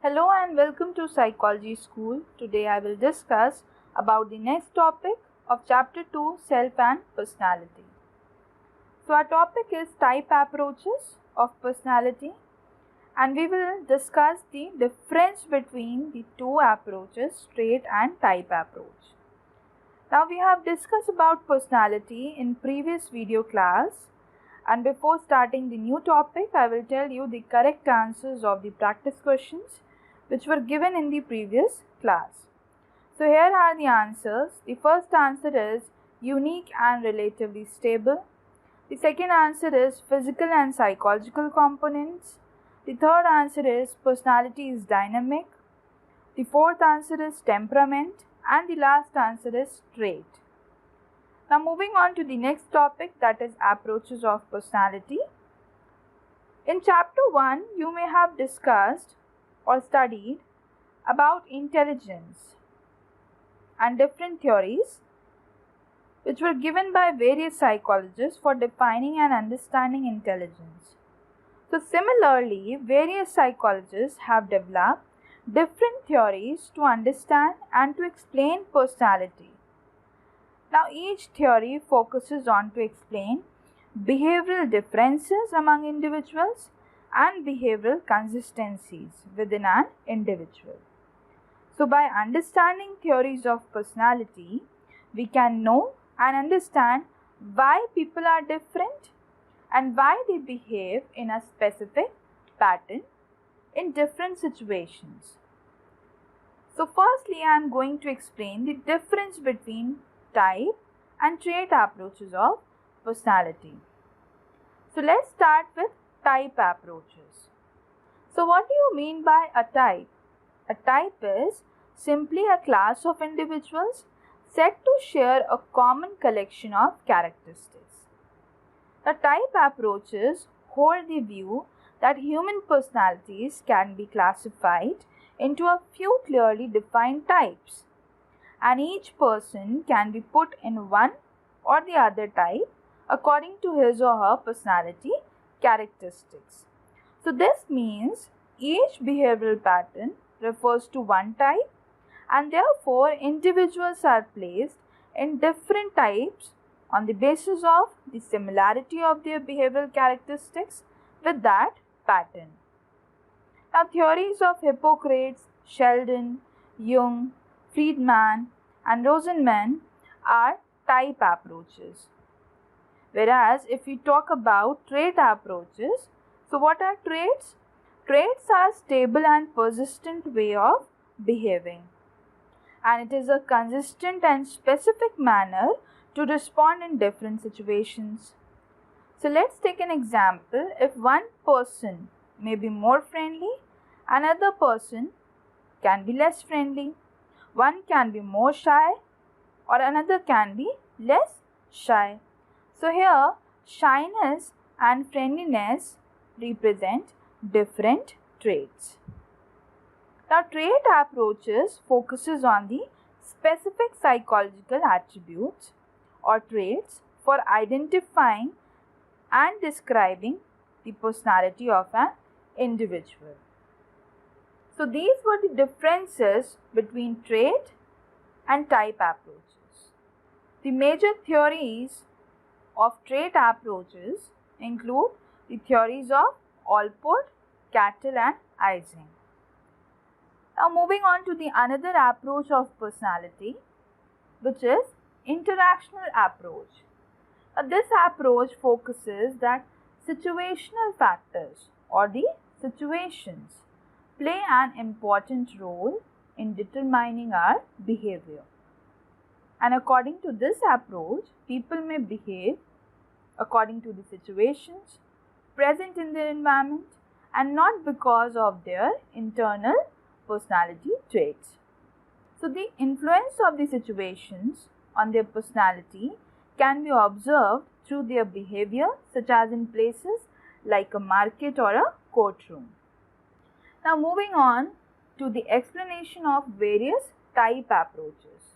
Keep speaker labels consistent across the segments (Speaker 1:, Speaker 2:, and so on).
Speaker 1: Hello and welcome to Psychology School. Today I will discuss about the next topic of Chapter 2, Self and Personality. So our topic is type approaches of personality, and we will discuss the difference between the two approaches, trait and type approach. Now we have discussed about personality in previous video class, and before starting the new topic, I will tell you the correct answers of the practice questions which were given in the previous class. So here are the answers. The first answer is unique and relatively stable. The second answer is physical and psychological components. The third answer is personality is dynamic. The fourth answer is temperament, and the last answer is trait. Now moving on to the next topic, that is approaches of personality. In chapter 1, you may have discussed or studied about intelligence and different theories which were given by various psychologists for defining and understanding intelligence. So similarly, various psychologists have developed different theories to understand and to explain personality. Now each theory focuses on to explain behavioral differences among individuals and behavioral consistencies within an individual. So by understanding theories of personality, we can know and understand why people are different and why they behave in a specific pattern in different situations. So firstly, I am going to explain the difference between type and trait approaches of personality. So let's start with type approaches. So what do you mean by a type? A type is simply a class of individuals said to share a common collection of characteristics. The type approaches hold the view that human personalities can be classified into a few clearly defined types, and each person can be put in one or the other type according to his or her personality characteristics. So this means each behavioral pattern refers to one type, and therefore individuals are placed in different types on the basis of the similarity of their behavioral characteristics with that pattern. Now theories of Hippocrates, Sheldon, Jung, Friedman and Rosenman are type approaches. Whereas if we talk about trait approaches, so what are traits? Traits are stable and persistent way of behaving, and it is a consistent and specific manner to respond in different situations. So let's take an example. If one person may be more friendly, another person can be less friendly. One can be more shy or another can be less shy. So here shyness and friendliness represent different traits. Now trait approaches focuses on the specific psychological attributes or traits for identifying and describing the personality of an individual. So these were the differences between trait and type approaches. The major theories of trait approaches include the theories of Allport, Cattell and Ising. Now moving on to the another approach of personality, which is interactional approach. This approach focuses that situational factors or the situations play an important role in determining our behavior. And according to this approach, people may behave according to the situations present in their environment and not because of their internal personality traits. So the influence of the situations on their personality can be observed through their behavior, such as in places like a market or a courtroom. Now moving on to the explanation of various type approaches.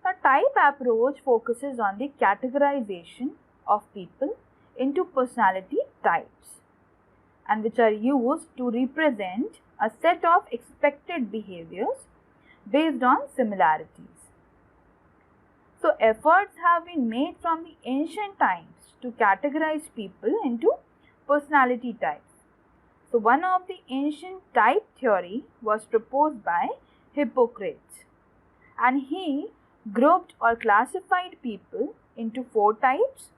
Speaker 1: The type approach focuses on the categorization of people into personality types, and which are used to represent a set of expected behaviors based on similarities. So efforts have been made from the ancient times to categorize people into personality types. So one of the ancient type theory was proposed by Hippocrates, and he grouped or classified people into 4 types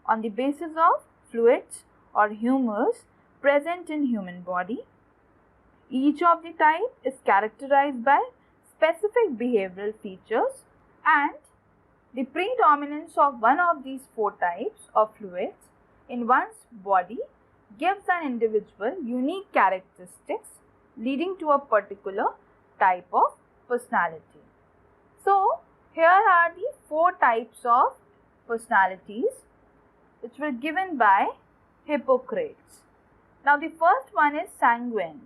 Speaker 1: on the basis of fluids or humors present in human body. Each of the type is characterized by specific behavioral features, and the predominance of one of these 4 types of fluids in one's body gives an individual unique characteristics leading to a particular type of personality. So, here are the 4 types of personalities which were given by Hippocrates. Now, the first one is sanguine,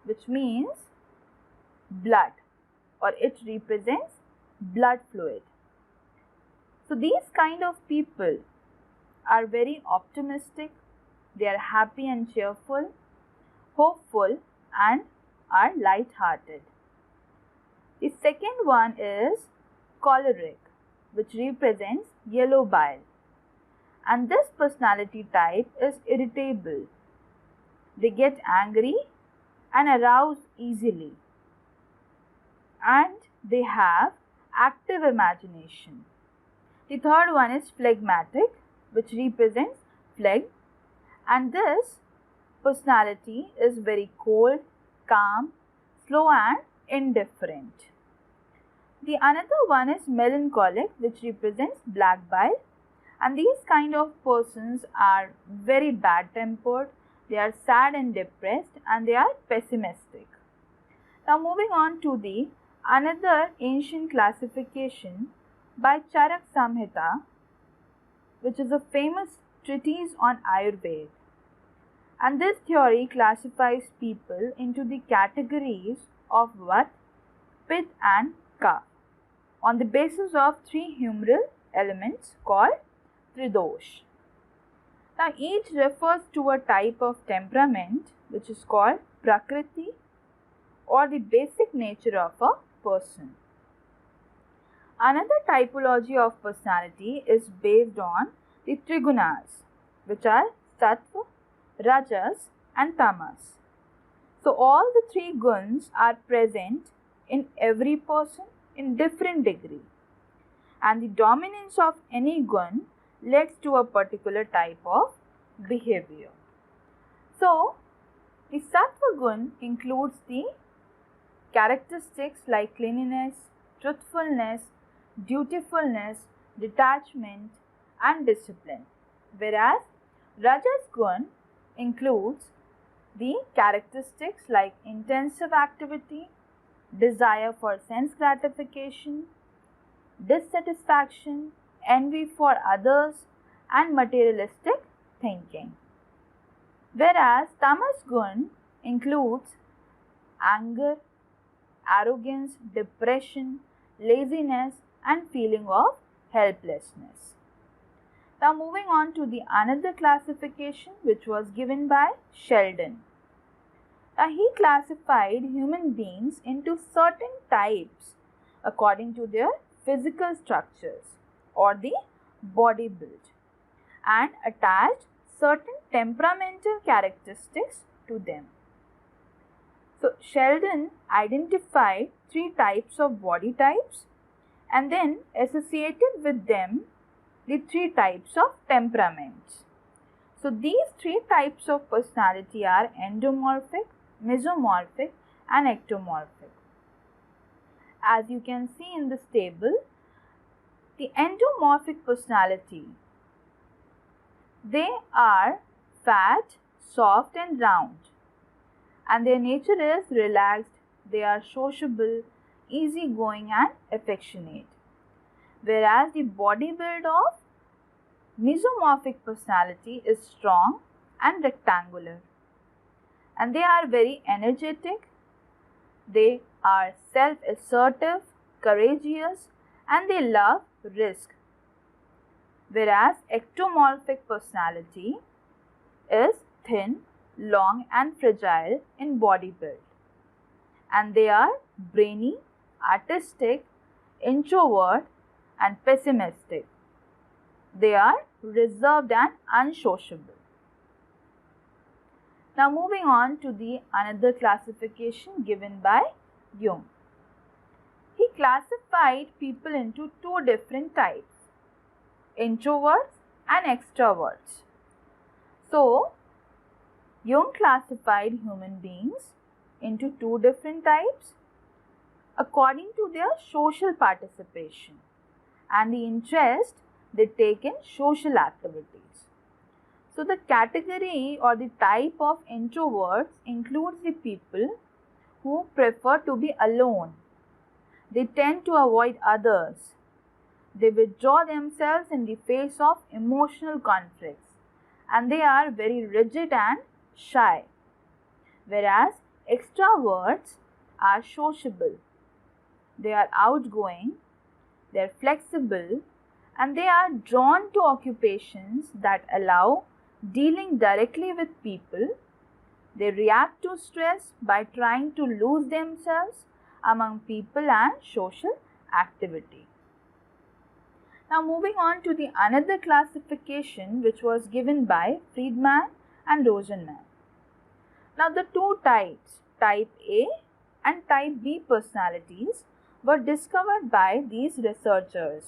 Speaker 1: which means blood, or it represents blood fluid. So, these kind of people are very optimistic, they are happy and cheerful, hopeful, and are light-hearted. The second one is choleric, which represents yellow bile. And this personality type is irritable. They get angry and arouse easily. And they have active imagination. The third one is phlegmatic, which represents phlegm. And this personality is very cold, calm, slow and indifferent. The another one is melancholic, which represents black bile. And these kind of persons are very bad tempered, they are sad and depressed, and they are pessimistic. Now moving on to the another ancient classification by Charak Samhita, which is a famous treatise on Ayurveda. And this theory classifies people into the categories of Vat, Pitta and Kapha on the basis of 3 humoral elements called Tridosha. Now each refers to a type of temperament which is called Prakriti, or the basic nature of a person. Another typology of personality is based on the Trigunas, which are Sattva, Rajas and Tamas. So all the 3 guns are present in every person in different degree, and the dominance of any gun leads to a particular type of behavior. So the Sattva gun includes the characteristics like cleanliness, truthfulness, dutifulness, detachment and discipline, whereas Rajas gun includes the characteristics like intensive activity, desire for sense gratification, dissatisfaction, envy for others and materialistic thinking. Whereas Tamas gun includes anger, arrogance, depression, laziness and feeling of helplessness. Now moving on to the another classification which was given by Sheldon. Now he classified human beings into certain types according to their physical structures or the body build, and attached certain temperamental characteristics to them. So Sheldon identified 3 types of body types and then associated with them the 3 types of temperaments. So these 3 types of personality are endomorphic, mesomorphic and ectomorphic. As you can see in this table, the endomorphic personality, they are fat, soft and round, and their nature is relaxed, they are sociable, easygoing and affectionate. Whereas the body build of mesomorphic personality is strong and rectangular, and they are very energetic, they are self-assertive, courageous and they love risk. Whereas ectomorphic personality is thin, long and fragile in body build. and they are brainy, artistic, introvert and pessimistic. They are reserved and unsociable. Now moving on to the another classification given by Jung. He classified people into two different types, introverts and extroverts. So, Jung classified human beings into two different types according to their social participation and the interest they take in social activities. So, the category or the type of introverts includes the people who prefer to be alone. They tend to avoid others. They withdraw themselves in the face of emotional conflicts, and they are very rigid and shy. Whereas extroverts are sociable. They are outgoing, they are flexible, and they are drawn to occupations that allow dealing directly with people. They react to stress by trying to lose themselves among people and social activity. Now moving on to the another classification which was given by Friedman and Rosenman. Now the two types, type A and type B personalities, were discovered by these researchers.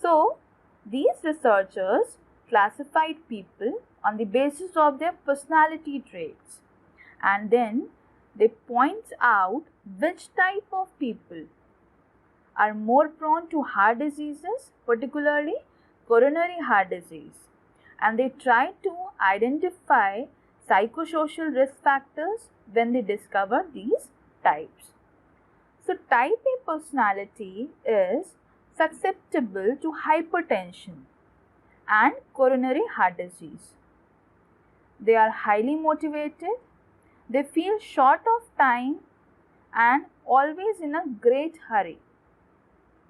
Speaker 1: So these researchers classified people on the basis of their personality traits, and then they point out which type of people are more prone to heart diseases, particularly coronary heart disease, and they try to identify psychosocial risk factors when they discover these types. So type A personality is susceptible to hypertension and coronary heart disease. They are highly motivated, they feel short of time and always in a great hurry.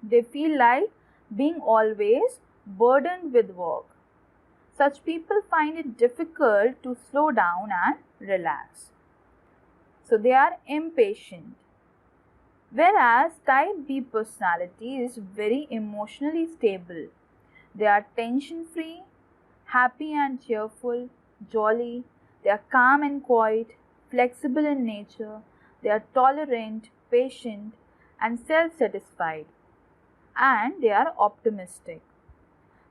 Speaker 1: They feel like being always burdened with work. Such people find it difficult to slow down and relax. So they are impatient. Whereas type B personality is very emotionally stable. They are tension-free, happy and cheerful, jolly. They are calm and quiet, flexible in nature. They are tolerant, patient and self-satisfied. And they are optimistic.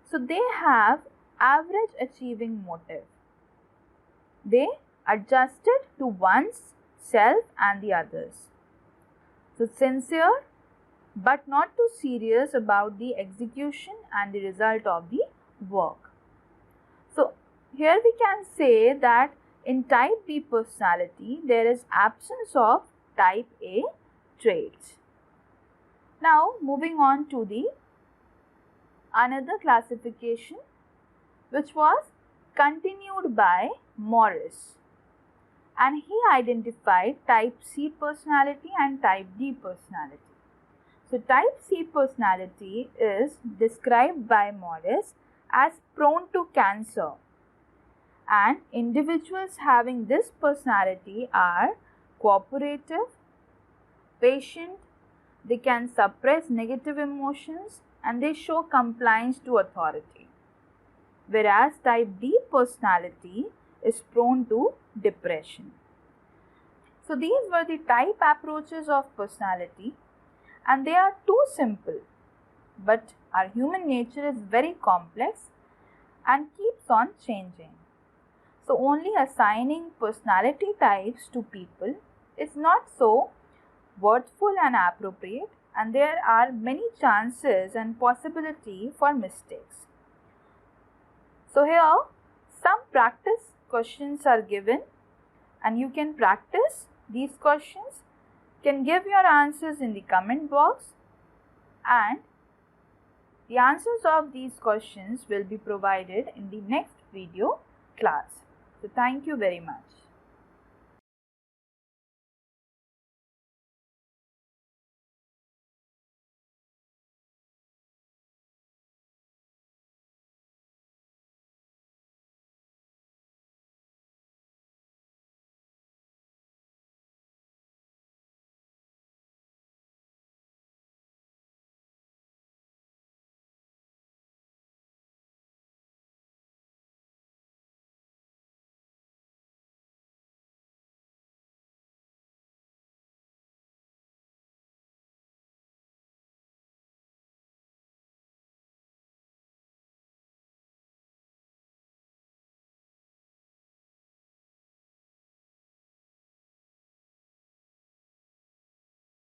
Speaker 1: So they have average achieving motive. They adjusted to one's self and the others. So sincere but not too serious about the execution and the result of the work. So here we can say that in type B personality there is absence of type A traits. Now moving on to the another classification which was continued by MORIS, and he identified type C personality and type D personality. So type C personality is described by MORIS as prone to cancer, and individuals having this personality are cooperative, patient, they can suppress negative emotions and they show compliance to authority. Whereas type D personality is prone to depression. So these were the type approaches of personality, and they are too simple, but our human nature is very complex and keeps on changing. So only assigning personality types to people is not so worthful and appropriate, and there are many chances and possibility for mistakes. So here some practice questions are given, and you can practice these questions, can give your answers in the comment box, and the answers of these questions will be provided in the next video class. So thank you very much.